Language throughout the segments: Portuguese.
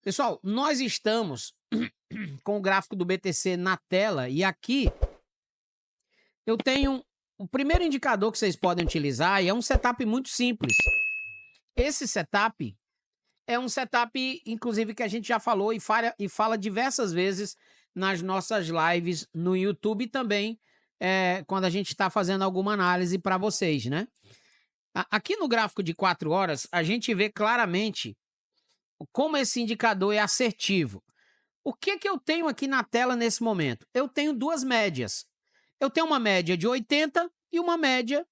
Pessoal, nós estamos com o gráfico do BTC na tela e aqui eu tenho o primeiro indicador que vocês podem utilizar e é um setup muito simples. Esse setup é um setup, inclusive, que a gente já falou e fala diversas vezes nas nossas lives no YouTube e também quando a gente está fazendo alguma análise para vocês, né? Aqui no gráfico de 4 horas, a gente vê claramente como esse indicador é assertivo. O que que eu tenho aqui na tela nesse momento? Eu tenho duas médias. Eu tenho uma média de 80 e uma média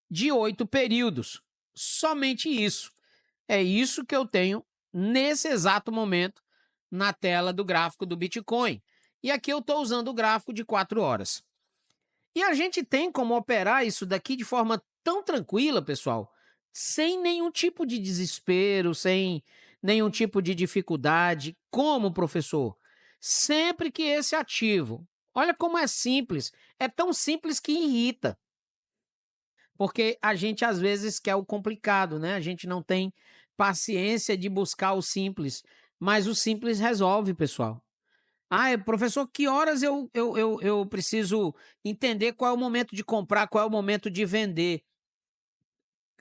de 8 períodos. Somente isso. É isso que eu tenho nesse exato momento na tela do gráfico do Bitcoin. E aqui eu estou usando o gráfico de 4 horas. E a gente tem como operar isso daqui de forma tão tranquila, pessoal, sem nenhum tipo de desespero, sem nenhum tipo de dificuldade. Como, professor? Sempre que esse ativo. Olha como é simples. É tão simples que irrita. Porque a gente às vezes quer o complicado, né? A gente não tem paciência de buscar o simples. Mas o simples resolve, pessoal. Professor, que horas eu preciso entender qual é o momento de comprar, qual é o momento de vender?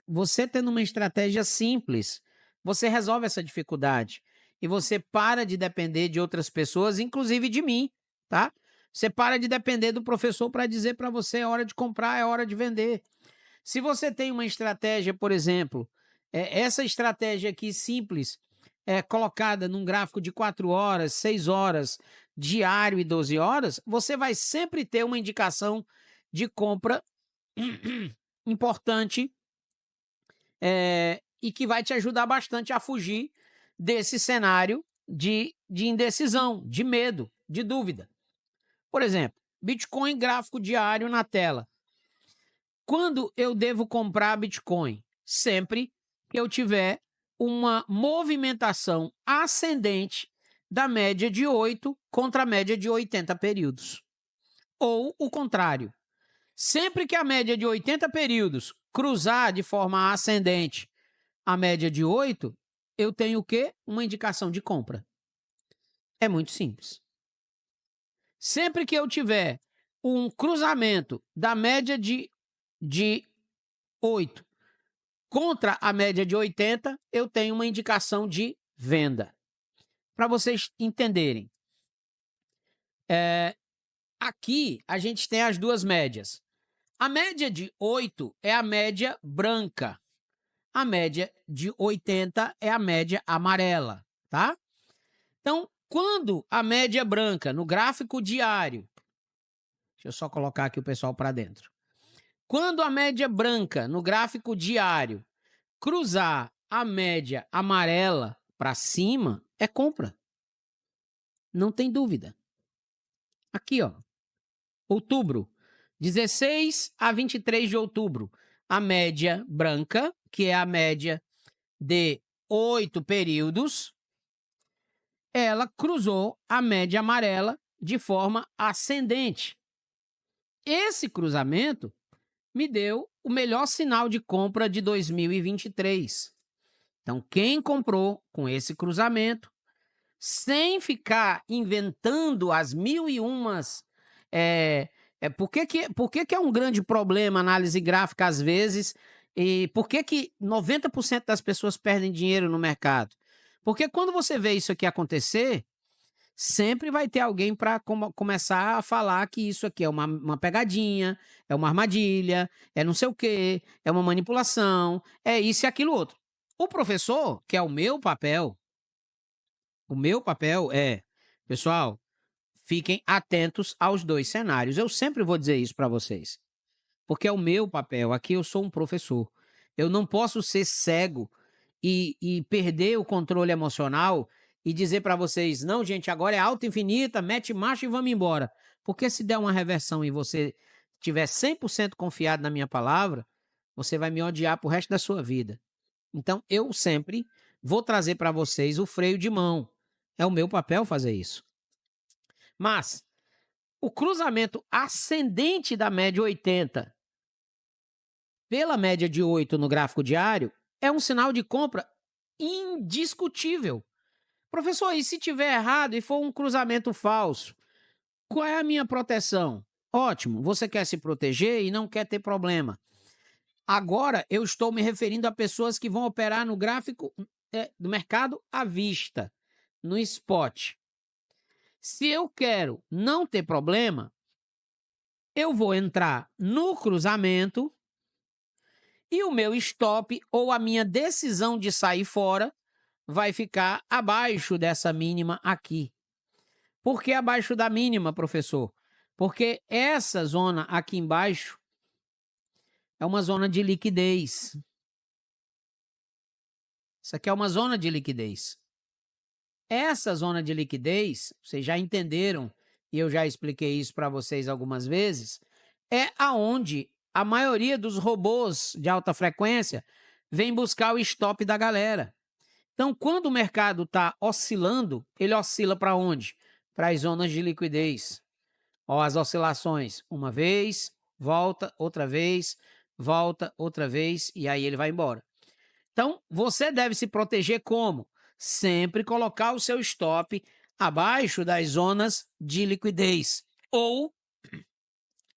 Você tendo uma estratégia simples, você resolve essa dificuldade. E você para de depender de outras pessoas, inclusive de mim, tá? Você para de depender do professor para dizer para você é hora de comprar, é hora de vender. Se você tem uma estratégia, por exemplo, essa estratégia aqui simples, colocada num gráfico de 4 horas, 6 horas, diário e 12 horas, você vai sempre ter uma indicação de compra importante e que vai te ajudar bastante a fugir desse cenário de indecisão, de medo, de dúvida. Por exemplo, Bitcoin gráfico diário na tela. Quando eu devo comprar Bitcoin? Sempre que eu tiver uma movimentação ascendente da média de 8 contra a média de 80 períodos. Ou o contrário. Sempre que a média de 80 períodos cruzar de forma ascendente a média de 8, eu tenho o quê? Uma indicação de compra. É muito simples. Sempre que eu tiver um cruzamento da média de 8 contra a média de 80, eu tenho uma indicação de venda. Para vocês entenderem, aqui a gente tem as duas médias. A média de 8 é a média branca. A média de 80 é a média amarela, tá? Então, quando a média branca no gráfico diário, deixa eu só colocar aqui o pessoal para dentro. Quando a média branca no gráfico diário cruzar a média amarela para cima, é compra. Não tem dúvida. Aqui, ó. Outubro, 16 a 23 de outubro. A média branca, que é a média de 8 períodos, ela cruzou a média amarela de forma ascendente. Esse cruzamento me deu o melhor sinal de compra de 2023. Então, quem comprou com esse cruzamento, sem ficar inventando as mil e umas. Por que é um grande problema a análise gráfica às vezes? E por que 90% das pessoas perdem dinheiro no mercado? Porque quando você vê isso aqui acontecer, sempre vai ter alguém para começar a falar que isso aqui é uma pegadinha, é uma armadilha, é não sei o quê, é uma manipulação, é isso e aquilo outro. O professor, que é o meu papel é, pessoal, fiquem atentos aos dois cenários. Eu sempre vou dizer isso para vocês, porque é o meu papel. Aqui eu sou um professor. Eu não posso ser cego e perder o controle emocional e dizer para vocês, não, gente, agora é alta infinita, mete marcha e vamos embora. Porque se der uma reversão e você tiver 100% confiado na minha palavra, você vai me odiar pro resto da sua vida. Então, eu sempre vou trazer para vocês o freio de mão. É o meu papel fazer isso. Mas o cruzamento ascendente da média 80 pela média de 8 no gráfico diário é um sinal de compra indiscutível. Professor, e se tiver errado e for um cruzamento falso, qual é a minha proteção? Ótimo, você quer se proteger e não quer ter problema. Agora eu estou me referindo a pessoas que vão operar no gráfico do mercado à vista, no spot. Se eu quero não ter problema, eu vou entrar no cruzamento e o meu stop ou a minha decisão de sair fora vai ficar abaixo dessa mínima aqui. Por que abaixo da mínima, professor? Porque essa zona aqui embaixo é uma zona de liquidez. Isso aqui é uma zona de liquidez. Essa zona de liquidez, vocês já entenderam, e eu já expliquei isso para vocês algumas vezes, é aonde a maioria dos robôs de alta frequência vem buscar o stop da galera. Então, quando o mercado está oscilando, ele oscila para onde? Para as zonas de liquidez. Ó, as oscilações, uma vez, volta, outra vez, e aí ele vai embora. Então, você deve se proteger como? Sempre colocar o seu stop abaixo das zonas de liquidez ou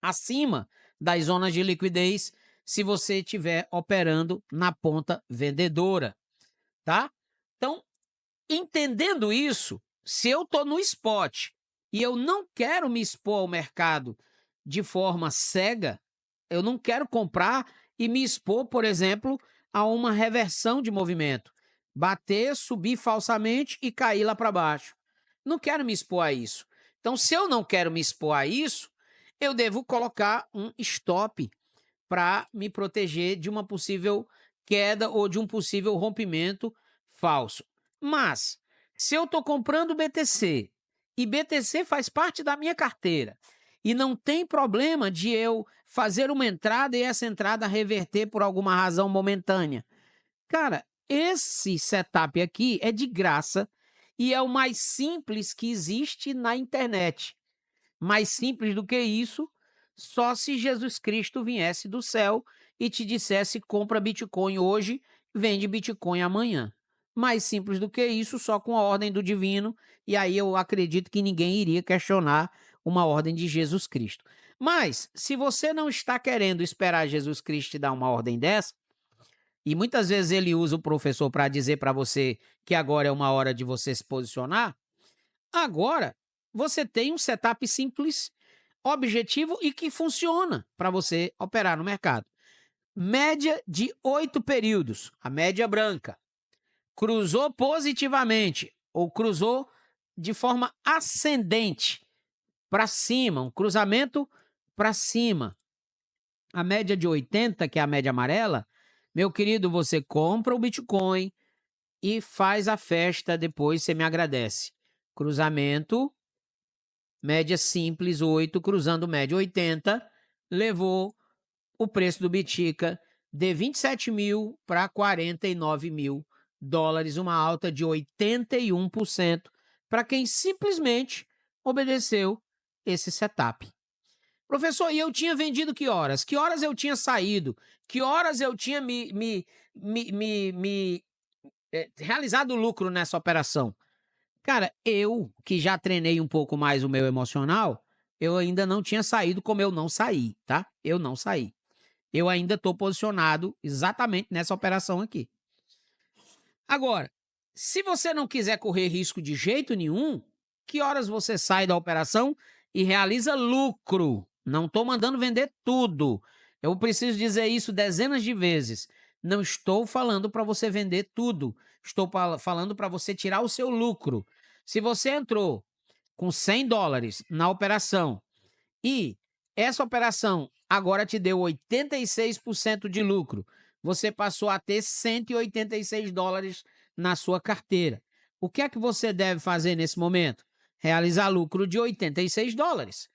acima das zonas de liquidez se você estiver operando na ponta vendedora, tá? Então, entendendo isso, se eu estou no spot e eu não quero me expor ao mercado de forma cega, eu não quero comprar e me expor, por exemplo, a uma reversão de movimento. Bater, subir falsamente e cair lá para baixo. Não quero me expor a isso. Então, se eu não quero me expor a isso, eu devo colocar um stop para me proteger de uma possível queda ou de um possível rompimento falso. Mas, se eu estou comprando BTC e BTC faz parte da minha carteira e não tem problema de eu fazer uma entrada e essa entrada reverter por alguma razão momentânea. Cara, esse setup aqui é de graça e é o mais simples que existe na internet. Mais simples do que isso, só se Jesus Cristo viesse do céu e te dissesse compra Bitcoin hoje, vende Bitcoin amanhã. Mais simples do que isso, só com a ordem do divino, e aí eu acredito que ninguém iria questionar uma ordem de Jesus Cristo. Mas, se você não está querendo esperar Jesus Cristo te dar uma ordem dessa, e muitas vezes ele usa o professor para dizer para você que agora é uma hora de você se posicionar, agora você tem um setup simples, objetivo e que funciona para você operar no mercado. Média de 8 períodos, a média branca. Cruzou positivamente ou cruzou de forma ascendente para cima, um cruzamento para cima. A média de 80, que é a média amarela, meu querido, você compra o Bitcoin e faz a festa, depois você me agradece. Cruzamento, média simples 8, cruzando média 80, levou o preço do Bitica de 27 mil para 49 mil dólares, uma alta de 81% para quem simplesmente obedeceu esse setup. Professor, e eu tinha vendido que horas? Que horas eu tinha saído? Que horas eu tinha realizado lucro nessa operação? Cara, eu que já treinei um pouco mais o meu emocional, eu ainda não tinha saído como eu não saí, tá? Eu não saí. Eu ainda estou posicionado exatamente nessa operação aqui. Agora, se você não quiser correr risco de jeito nenhum, que horas você sai da operação e realiza lucro? Não estou mandando vender tudo. Eu preciso dizer isso dezenas de vezes. Não estou falando para você vender tudo. Estou falando para você tirar o seu lucro. Se você entrou com 100 dólares na operação e essa operação agora te deu 86% de lucro, você passou a ter 186 dólares na sua carteira. O que é que você deve fazer nesse momento? Realizar lucro de 86 dólares.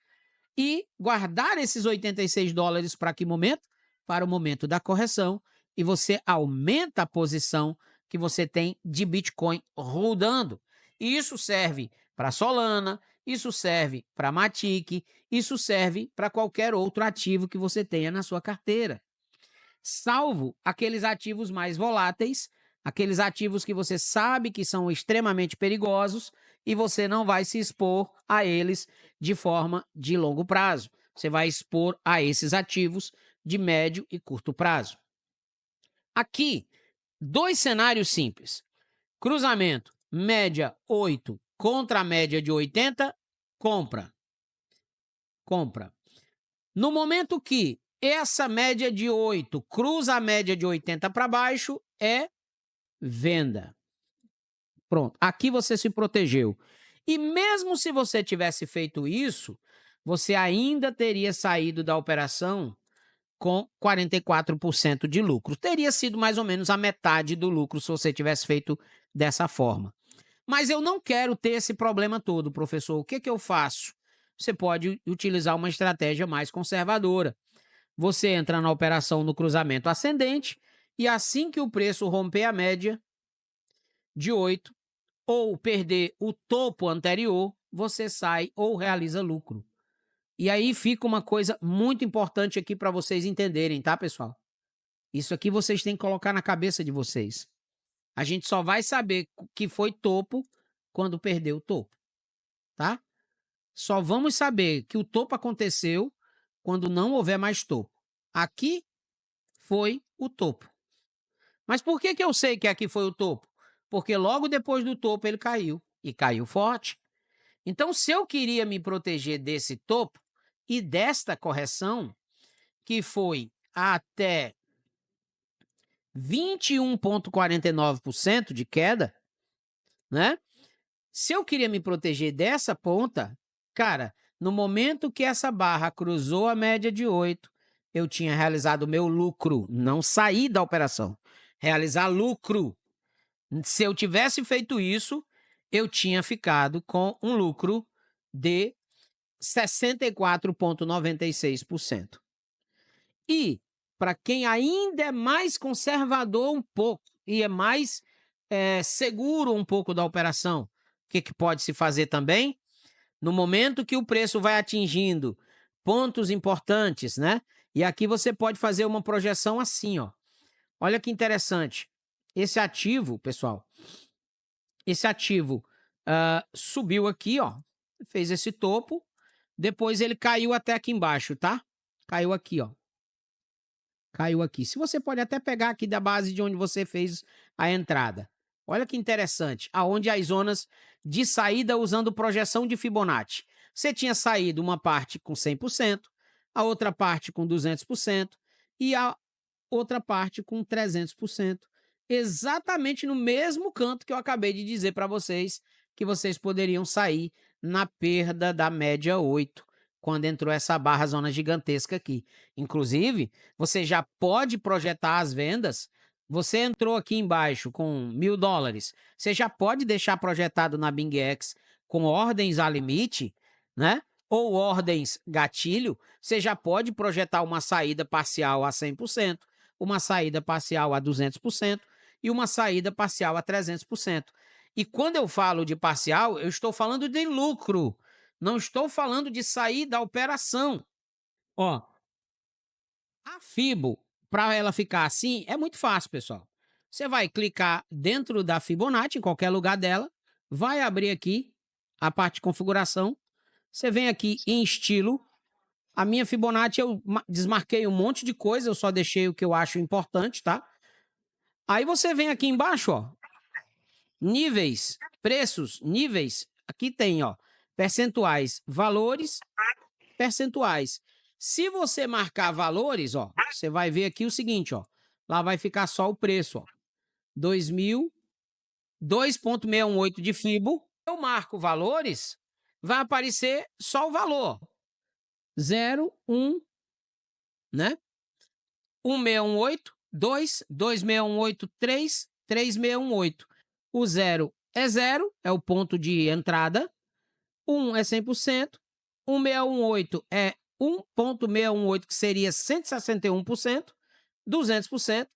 E guardar esses 86 dólares para que momento? Para o momento da correção. E você aumenta a posição que você tem de Bitcoin rodando. E isso serve para Solana, isso serve para Matic, isso serve para qualquer outro ativo que você tenha na sua carteira. Salvo aqueles ativos mais voláteis, Aqueles ativos que você sabe que são extremamente perigosos e você não vai se expor a eles de forma de longo prazo. Você vai expor a esses ativos de médio e curto prazo. Aqui, dois cenários simples. Cruzamento, média 8 contra a média de 80, compra. Compra. No momento que essa média de 8 cruza a média de 80 para baixo, é venda. Pronto. Aqui você se protegeu. E mesmo se você tivesse feito isso, você ainda teria saído da operação com 44% de lucro. Teria sido mais ou menos a metade do lucro se você tivesse feito dessa forma. Mas eu não quero ter esse problema todo, professor. O que eu faço? Você pode utilizar uma estratégia mais conservadora. Você entra na operação no cruzamento ascendente e assim que o preço romper a média de 8 ou perder o topo anterior, você sai ou realiza lucro. E aí fica uma coisa muito importante aqui para vocês entenderem, tá, pessoal? Isso aqui vocês têm que colocar na cabeça de vocês. A gente só vai saber que foi topo quando perder o topo, tá? Só vamos saber que o topo aconteceu quando não houver mais topo. Aqui foi o topo. Mas por que eu sei que aqui foi o topo? Porque logo depois do topo ele caiu, e caiu forte. Então, se eu queria me proteger desse topo e desta correção, que foi até 21,49% de queda, né? Se eu queria me proteger dessa ponta, cara, no momento que essa barra cruzou a média de 8, eu tinha realizado o meu lucro, não saí da operação. Realizar lucro. Se eu tivesse feito isso, eu tinha ficado com um lucro de 64,96%. E, para quem ainda é mais conservador um pouco e é mais seguro um pouco da operação, o que pode se fazer também? No momento que o preço vai atingindo pontos importantes, né? E aqui você pode fazer uma projeção assim, ó. Olha que interessante. Esse ativo, pessoal, subiu aqui, ó, fez esse topo, depois ele caiu até aqui embaixo, tá? Caiu aqui, ó. Caiu aqui. Se você pode até pegar aqui da base de onde você fez a entrada. Olha que interessante, aonde as zonas de saída usando projeção de Fibonacci. Você tinha saído uma parte com 100%, a outra parte com 200% e a outra parte com 300%. Exatamente no mesmo canto que eu acabei de dizer para vocês que vocês poderiam sair na perda da média 8, quando entrou essa barra zona gigantesca aqui. Inclusive, você já pode projetar as vendas. Você entrou aqui embaixo com $1.000, você já pode deixar projetado na BingX com ordens a limite, né? Ou ordens gatilho, você já pode projetar uma saída parcial a 100%, uma saída parcial a 200% e uma saída parcial a 300%. E quando eu falo de parcial, eu estou falando de lucro, não estou falando de sair da operação. Ó, a Fibo, para ela ficar assim, é muito fácil, pessoal. Você vai clicar dentro da Fibonacci, em qualquer lugar dela, vai abrir aqui a parte de configuração, você vem aqui em estilo. A minha Fibonacci eu desmarquei um monte de coisa, eu só deixei o que eu acho importante, tá? Aí você vem aqui embaixo, ó, níveis, preços, níveis, aqui tem, ó, percentuais, valores, percentuais. Se você marcar valores, ó, você vai ver aqui o seguinte, ó, lá vai ficar só o preço, ó, 2.000, 2,618 de Fibo. Eu marco valores, vai aparecer só o valor, 0, 1, né? 1618, 2, 2618, 3, 3618. O 0 é 0, é o ponto de entrada. 1 é 100%. 1618 é 1,618, que seria 161%. 200%.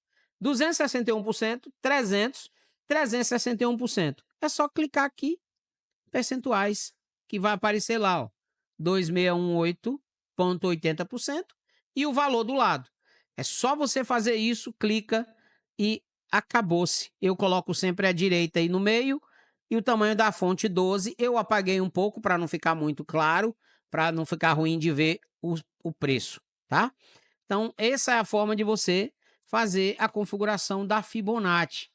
261%. 300. 361%. É só clicar aqui, percentuais, que vai aparecer lá, ó, 2618,80% e o valor do lado. É só você fazer isso, clica e acabou-se. Eu coloco sempre a direita aí no meio e o tamanho da fonte 12. Eu apaguei um pouco para não ficar muito claro, para não ficar ruim de ver o preço, tá? Então, essa é a forma de você fazer a configuração da Fibonacci.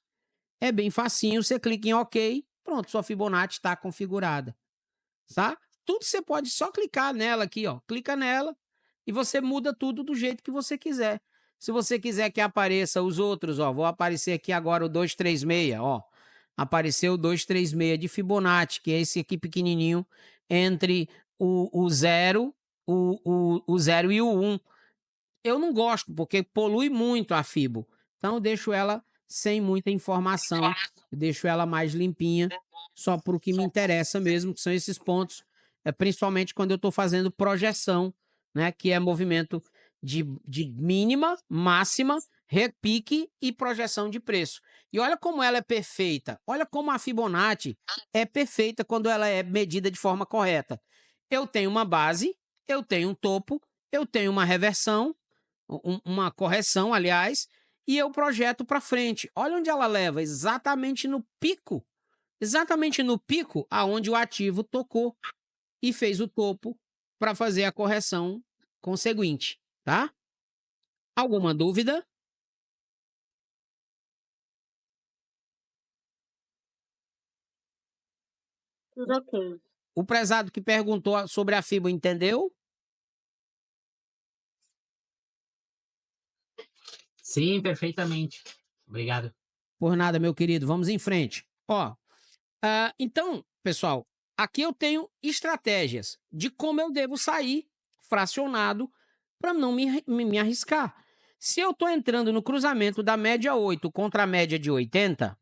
É bem facinho, você clica em OK, pronto, sua Fibonacci está configurada, tá? Tudo você pode só clicar nela aqui, ó, clica nela e você muda tudo do jeito que você quiser. Se você quiser que apareça os outros, ó, vou aparecer aqui agora o 236, ó. Apareceu o 236 de Fibonacci, que é esse aqui pequenininho, entre o 0, o 0 e o 1. Eu não gosto, porque polui muito a Fibo. Então, eu deixo ela sem muita informação, eu deixo ela mais limpinha, só para o que me interessa mesmo, que são esses pontos, principalmente quando eu estou fazendo projeção, né, que é movimento de mínima, máxima, repique e projeção de preço. E olha como ela é perfeita, olha como a Fibonacci é perfeita quando ela é medida de forma correta. Eu tenho uma base, eu tenho um topo, eu tenho uma reversão, uma correção, aliás, e eu projeto para frente. Olha onde ela leva, exatamente no pico aonde o ativo tocou e fez o topo para fazer a correção conseguinte, tá? Alguma dúvida? Tudo ok. O prezado que perguntou sobre a FIBA entendeu? Sim, perfeitamente. Obrigado. Por nada, meu querido. Vamos em frente. Ó, então, pessoal, aqui eu tenho estratégias de como eu devo sair fracionado para não me arriscar. Se eu estou entrando no cruzamento da média 8 contra a média de 80,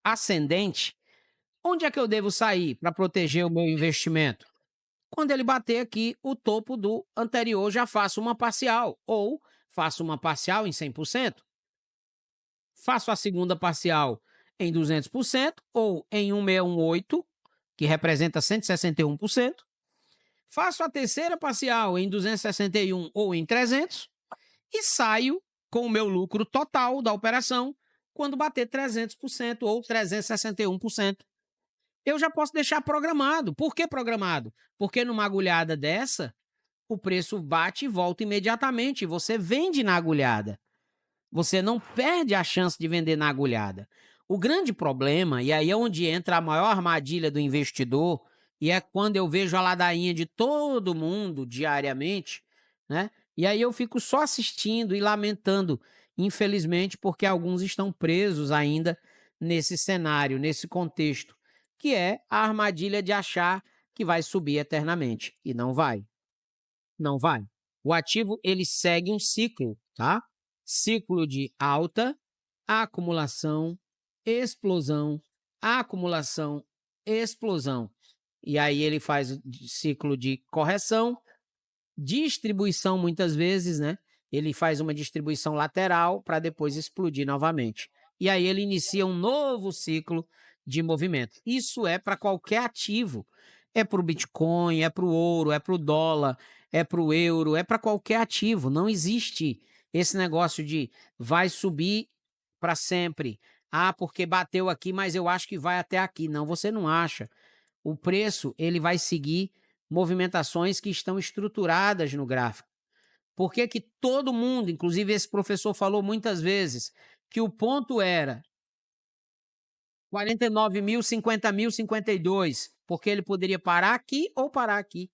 ascendente, onde é que eu devo sair para proteger o meu investimento? Quando ele bater aqui o topo do anterior, já faço uma parcial, ou faço uma parcial em 100%, faço a segunda parcial em 200%, ou em 1618, que representa 161%, faço a terceira parcial em 261 ou em 300 e saio com o meu lucro total da operação quando bater 300% ou 361%. Eu já posso deixar programado. Por que programado? Porque numa agulhada dessa, o preço bate e volta imediatamente. Você vende na agulhada. Você não perde a chance de vender na agulhada. O grande problema, e aí é onde entra a maior armadilha do investidor, e é quando eu vejo a ladainha de todo mundo diariamente, né? E aí eu fico só assistindo e lamentando, infelizmente, porque alguns estão presos ainda nesse cenário, nesse contexto, que é a armadilha de achar que vai subir eternamente. E não vai. Não vai. O ativo, ele segue um ciclo, tá? Ciclo de alta, acumulação, explosão, acumulação, explosão. E aí ele faz o ciclo de correção, distribuição muitas vezes, né? Ele faz uma distribuição lateral para depois explodir novamente. E aí ele inicia um novo ciclo de movimento. Isso é para qualquer ativo. É para o Bitcoin, é para o ouro, é para o dólar, é para o euro, é para qualquer ativo. Não existe esse negócio de vai subir para sempre. Ah, porque bateu aqui, mas eu acho que vai até aqui. Não, você não acha. O preço ele vai seguir movimentações que estão estruturadas no gráfico. Por que que todo mundo, inclusive esse professor falou muitas vezes, que o ponto era 49 mil, 50 mil, 52, porque ele poderia parar aqui ou parar aqui.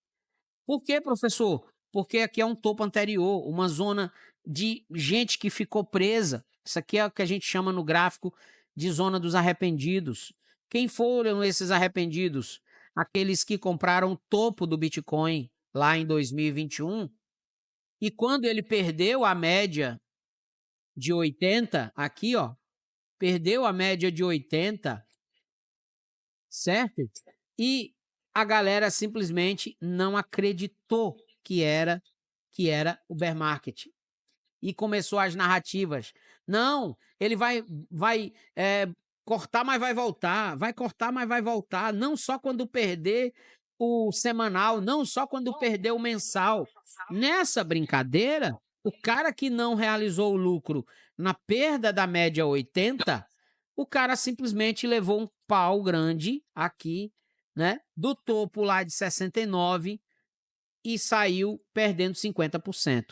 Por que, professor? Porque aqui é um topo anterior, uma zona de gente que ficou presa. Isso aqui é o que a gente chama no gráfico de zona dos arrependidos. Quem foram esses arrependidos? Aqueles que compraram o topo do Bitcoin lá em 2021 e quando ele perdeu a média de 80, aqui ó, perdeu a média de 80, certo? E a galera simplesmente não acreditou que era o bear market. E começou as narrativas. Não, ele vai cortar, mas vai voltar. Vai cortar, mas vai voltar. Não só quando perder o semanal, não só quando perder o mensal. Nessa brincadeira, O cara que não realizou o lucro na perda da média 80, o cara simplesmente levou um pau grande aqui, né? Do topo lá de 69 e saiu perdendo 50%.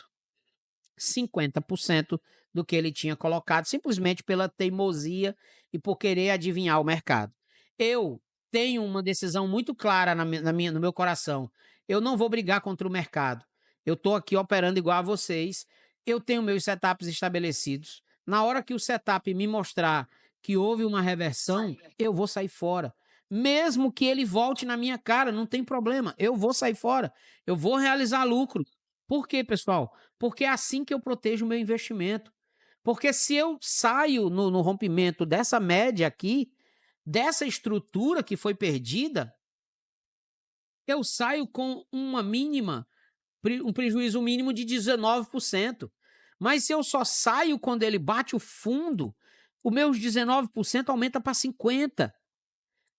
50% do que ele tinha colocado, simplesmente pela teimosia e por querer adivinhar o mercado. Eu tenho uma decisão muito clara no meu coração. Eu não vou brigar contra o mercado. Eu estou aqui operando igual a vocês. Eu tenho meus setups estabelecidos. Na hora que o setup me mostrar que houve uma reversão, eu vou sair fora. Mesmo que ele volte na minha cara, não tem problema. Eu vou sair fora. Eu vou realizar lucro. Por quê, pessoal? Porque é assim que eu protejo o meu investimento. Porque se eu saio no rompimento dessa média aqui, dessa estrutura que foi perdida, eu saio com um prejuízo mínimo de 19%. Mas se eu só saio quando ele bate o fundo, os meus 19% aumenta para 50%.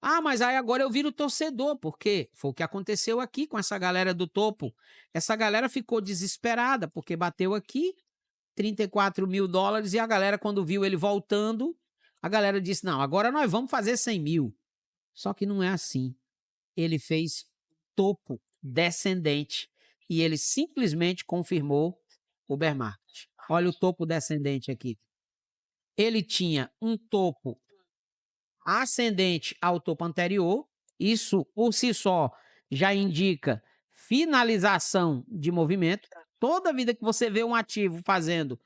Ah, mas aí agora eu viro torcedor, porque foi o que aconteceu aqui com essa galera do topo. Essa galera ficou desesperada, porque bateu aqui, 34 mil dólares, e a galera, quando viu ele voltando, a galera disse, não, agora nós vamos fazer 100 mil. Só que não é assim. Ele fez topo descendente e ele simplesmente confirmou o bear market. Olha o topo descendente aqui. Ele tinha um topo ascendente ao topo anterior, isso por si só já indica finalização de movimento. Toda vida que você vê um ativo fazendo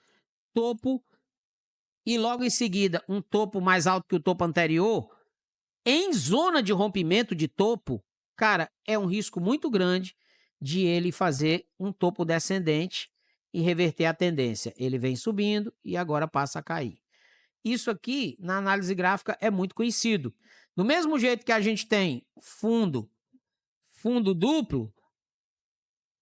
topo e logo em seguida um topo mais alto que o topo anterior, em zona de rompimento de topo, cara, é um risco muito grande de ele fazer um topo descendente e reverter a tendência. Ele vem subindo e agora passa a cair. Isso aqui, na análise gráfica, é muito conhecido. Do mesmo jeito que a gente tem fundo duplo,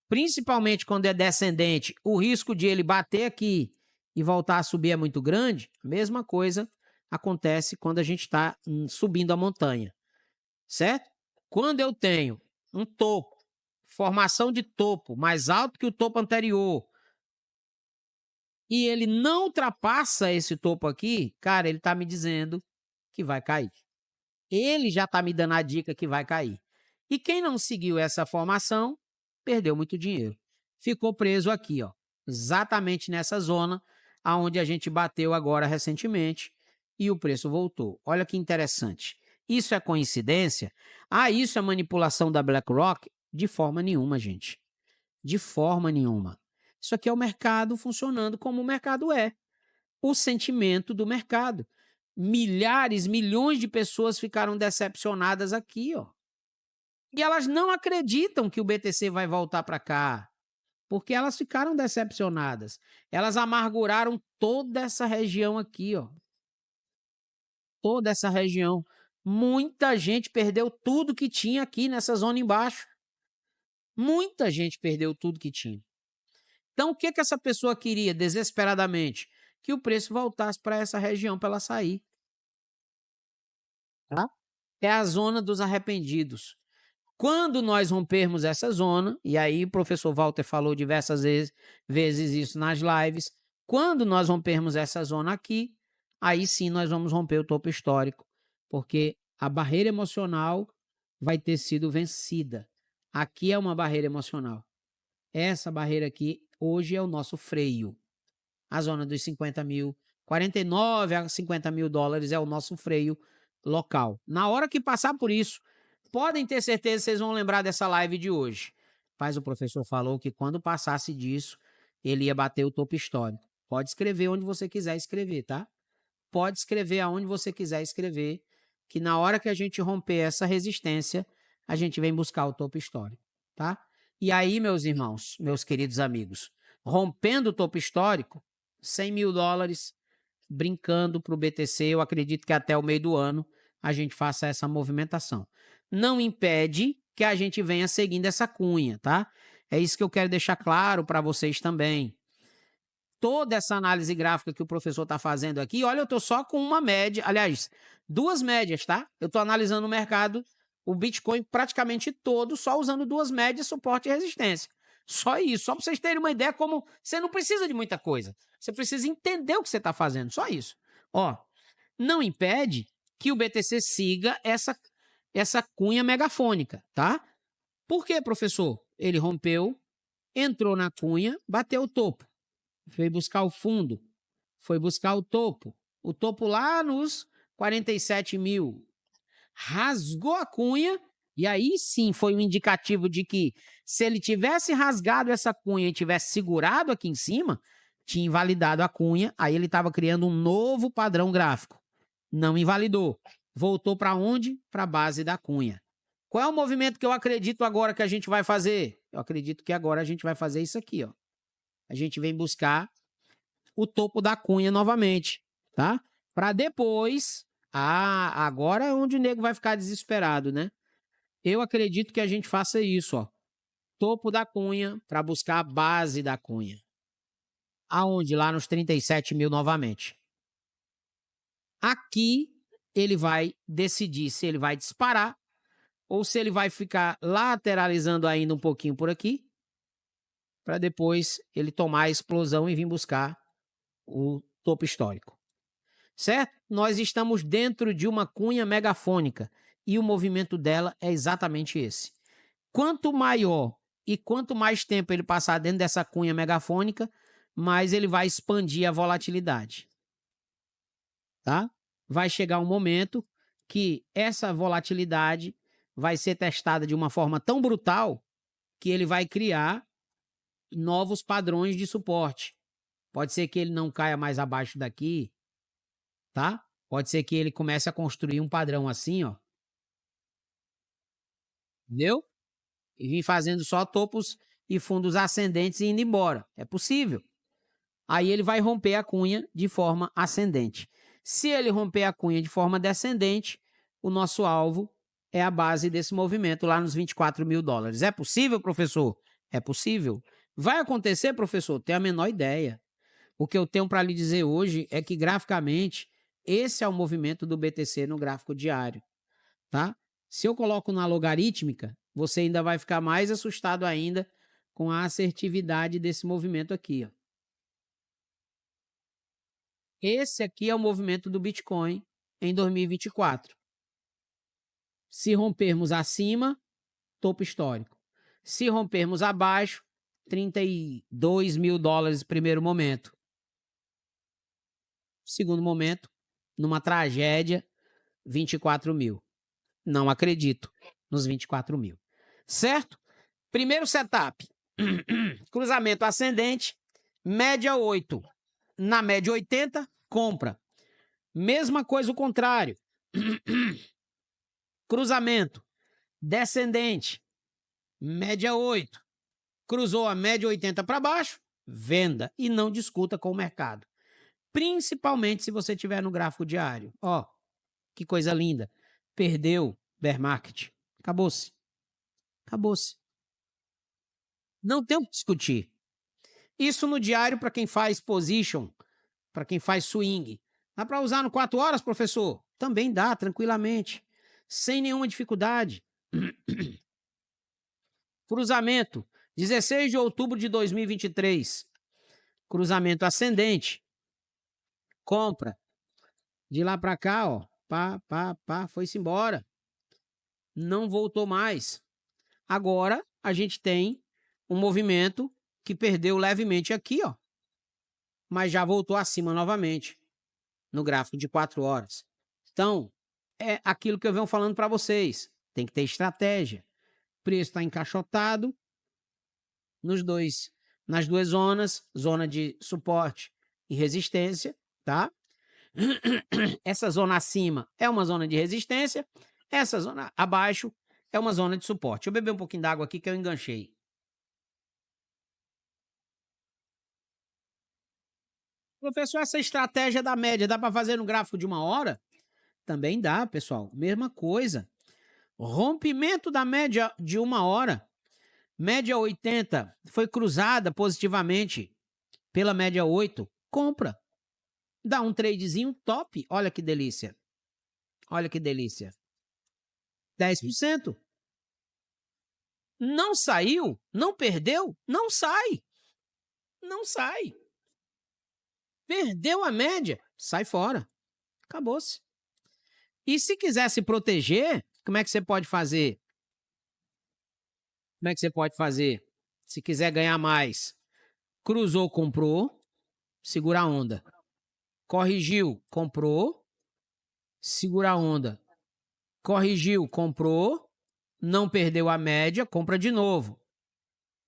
principalmente quando é descendente, o risco de ele bater aqui e voltar a subir é muito grande, a mesma coisa acontece quando a gente está subindo a montanha, certo? Quando eu tenho um topo, formação de topo mais alto que o topo anterior, e ele não ultrapassa esse topo aqui, cara, ele está me dizendo que vai cair. Ele já está me dando a dica que vai cair. E quem não seguiu essa formação, perdeu muito dinheiro. Ficou preso aqui, ó, exatamente nessa zona aonde a gente bateu agora recentemente e o preço voltou. Olha que interessante. Isso é coincidência? Ah, isso é manipulação da BlackRock? De forma nenhuma, gente. De forma nenhuma. Isso aqui é o mercado funcionando como o mercado é. O sentimento do mercado. Milhares, milhões de pessoas ficaram decepcionadas aqui, ó. E elas não acreditam que o BTC vai voltar para cá, porque elas ficaram decepcionadas. Elas amarguraram toda essa região aqui, ó. Toda essa região. Muita gente perdeu tudo que tinha aqui nessa zona embaixo. Muita gente perdeu tudo que tinha. Então, o que essa pessoa queria desesperadamente? Que o preço voltasse para essa região para ela sair. Tá? É a zona dos arrependidos. Quando nós rompermos essa zona, e aí o professor Walter falou diversas vezes isso nas lives, quando nós rompermos essa zona aqui, aí sim nós vamos romper o topo histórico, porque a barreira emocional vai ter sido vencida. Aqui é uma barreira emocional. Essa barreira aqui, hoje, é o nosso freio. A zona dos 50 mil, 49 a 50 mil dólares é o nosso freio local. Na hora que passar por isso, podem ter certeza que vocês vão lembrar dessa live de hoje. Mas o professor falou que quando passasse disso, ele ia bater o topo histórico. Pode escrever onde você quiser escrever, tá? Pode escrever aonde você quiser escrever, que na hora que a gente romper essa resistência, a gente vem buscar o topo histórico, tá? E aí, meus irmãos, meus queridos amigos, rompendo o topo histórico, 100 mil dólares, brincando para o BTC, eu acredito que até o meio do ano a gente faça essa movimentação. Não impede que a gente venha seguindo essa cunha, tá? É isso que eu quero deixar claro para vocês também. Toda essa análise gráfica que o professor está fazendo aqui, olha, eu estou só com uma média, aliás, duas médias, tá? Eu estou analisando o mercado, o Bitcoin praticamente todo, só usando duas médias, suporte e resistência. Só isso, só para vocês terem uma ideia como você não precisa de muita coisa. Você precisa entender o que você está fazendo, só isso. Ó, não impede que o BTC siga essa cunha megafônica, tá? Por quê, professor? Ele rompeu, entrou na cunha, bateu o topo, foi buscar o fundo, foi buscar o topo lá nos 47 mil, rasgou a cunha, e aí sim foi um indicativo de que se ele tivesse rasgado essa cunha e tivesse segurado aqui em cima, tinha invalidado a cunha, aí ele estava criando um novo padrão gráfico. Não invalidou. Voltou para onde? Para a base da cunha. Qual é o movimento que eu acredito agora que a gente vai fazer? Eu acredito que agora a gente vai fazer isso aqui, ó. A gente vem buscar o topo da cunha novamente, tá? Para depois... Ah, agora é onde o nego vai ficar desesperado, né? Eu acredito que a gente faça isso, ó. Topo da cunha para buscar a base da cunha. Aonde? Lá nos 37 mil novamente. Aqui ele vai decidir se ele vai disparar ou se ele vai ficar lateralizando ainda um pouquinho por aqui para depois ele tomar a explosão e vir buscar o topo histórico. Certo? Nós estamos dentro de uma cunha megafônica e o movimento dela é exatamente esse. Quanto maior e quanto mais tempo ele passar dentro dessa cunha megafônica, mais ele vai expandir a volatilidade. Tá? Vai chegar um momento que essa volatilidade vai ser testada de uma forma tão brutal que ele vai criar novos padrões de suporte. Pode ser que ele não caia mais abaixo daqui, tá? Pode ser que ele comece a construir um padrão assim, ó. Entendeu? E vir fazendo só topos e fundos ascendentes e indo embora. É possível. Aí ele vai romper a cunha de forma ascendente. Se ele romper a cunha de forma descendente, o nosso alvo é a base desse movimento lá nos 24 mil dólares. É possível, professor? É possível. Vai acontecer, professor? Tenho a menor ideia. O que eu tenho para lhe dizer hoje é que, graficamente, esse é o movimento do BTC no gráfico diário, tá? Se eu coloco na logarítmica, você ainda vai ficar mais assustado ainda com a assertividade desse movimento aqui, ó. Esse aqui é o movimento do Bitcoin em 2024. Se rompermos acima, topo histórico. Se rompermos abaixo, 32 mil dólares primeiro momento. Segundo momento, numa tragédia, 24 mil. Não acredito nos 24 mil. Certo? Primeiro setup. Cruzamento ascendente, média 8. Na média 80, compra. Mesma coisa o contrário. Cruzamento descendente, média 8. Cruzou a média 80 para baixo, venda. E não discuta com o mercado. Principalmente se você estiver no gráfico diário. Ó, que coisa linda. Perdeu bear market. Acabou-se. Acabou-se. Não tem o que discutir. Isso no diário para quem faz position, para quem faz swing. Dá para usar no 4 horas, professor? Também dá, tranquilamente. Sem nenhuma dificuldade. Cruzamento, 16 de outubro de 2023. Cruzamento ascendente. Compra. De lá para cá, ó. Foi-se embora. Não voltou mais. Agora, a gente tem um movimento que perdeu levemente aqui, ó. Mas já voltou acima novamente no gráfico de 4 horas. Então, é aquilo que eu venho falando para vocês. Tem que ter estratégia. O preço está encaixotado nas duas zonas, zona de suporte e resistência, tá? Essa zona acima é uma zona de resistência, essa zona abaixo é uma zona de suporte. Deixa eu beber um pouquinho d'água aqui que eu enganchei. Professor, essa estratégia da média dá para fazer no gráfico de 1 hora? Também dá, pessoal. Mesma coisa. Rompimento da média de 1 hora. Média 80 foi cruzada positivamente pela média 8. Compra. Dá um tradezinho top. Olha que delícia. Olha que delícia. 10%. Não saiu? Não perdeu? Não sai. Não sai. Perdeu a média? Sai fora. Acabou-se. E se quiser se proteger, como é que você pode fazer? Como é que você pode fazer? Se quiser ganhar mais. Cruzou, comprou, segura a onda. Corrigiu, comprou, segura a onda. Corrigiu, comprou, não perdeu a média, compra de novo.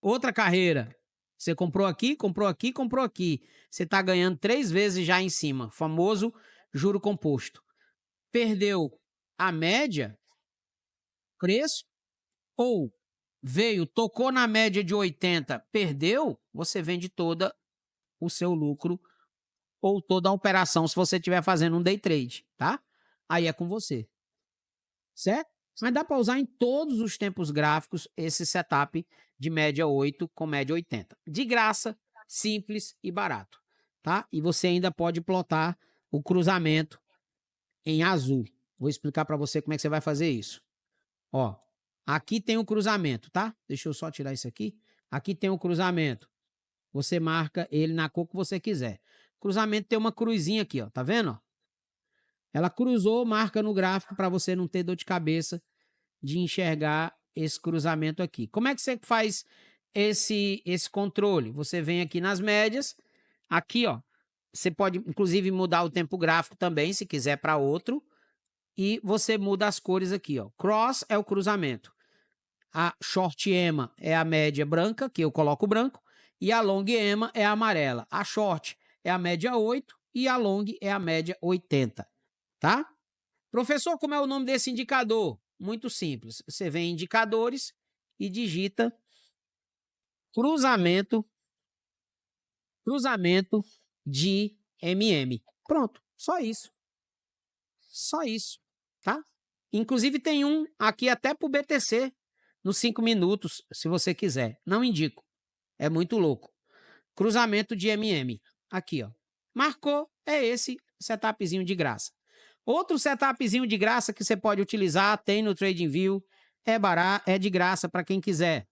Outra carreira. Você comprou aqui, comprou aqui, comprou aqui. Você está ganhando 3 vezes já em cima. Famoso juro composto. Perdeu a média, preço, ou veio, tocou na média de 80, perdeu, você vende toda o seu lucro ou toda a operação se você estiver fazendo um day trade, tá? Aí é com você. Certo? Mas dá para usar em todos os tempos gráficos esse setup de média 8 com média 80. De graça, simples e barato, tá? E você ainda pode plotar o cruzamento em azul. Vou explicar para você como é que você vai fazer isso. Ó, aqui tem o cruzamento, tá? Deixa eu só tirar isso aqui. Aqui tem o cruzamento. Você marca ele na cor que você quiser. Cruzamento tem uma cruzinha aqui, ó. Tá vendo? Ela cruzou, marca no gráfico para você não ter dor de cabeça de enxergar esse cruzamento aqui. Como é que você faz esse controle? Você vem aqui nas médias. Aqui, ó. Você pode, inclusive, mudar o tempo gráfico também, se quiser, para outro. E você muda as cores aqui, ó. Cross é o cruzamento. A short EMA é a média branca, que eu coloco branco. E a long EMA é a amarela. A short é a média 8 e a long é a média 80. Tá? Professor, como é o nome desse indicador? Muito simples. Você vem em indicadores e digita cruzamento de MM. Pronto, só isso. Só isso, tá? Inclusive tem um aqui até pro BTC, nos 5 minutos, se você quiser. Não indico. É muito louco. Cruzamento de MM. Aqui, ó. Marcou, é esse setupzinho de graça. Outro setupzinho de graça que você pode utilizar, tem no TradingView, é barato, é de graça para quem quiser.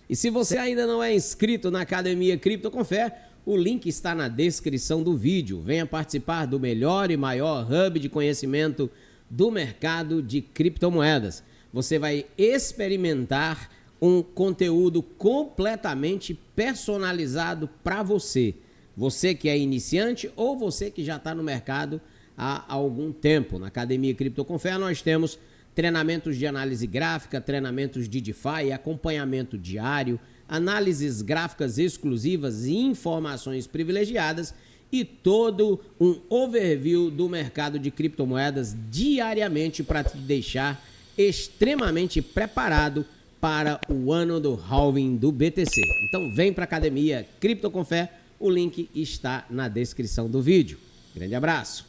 E se você ainda não é inscrito na Academia Cripto com Fé, o link está na descrição do vídeo. Venha participar do melhor e maior hub de conhecimento do mercado de criptomoedas. Você vai experimentar um conteúdo completamente personalizado para você. Você que é iniciante ou você que já está no mercado há algum tempo. Na Academia Cripto com Fé nós temos treinamentos de análise gráfica, treinamentos de DeFi, acompanhamento diário, análises gráficas exclusivas e informações privilegiadas e todo um overview do mercado de criptomoedas diariamente para te deixar extremamente preparado para o ano do halving do BTC. Então vem para a Academia Cripto com Fé, o link está na descrição do vídeo. Grande abraço!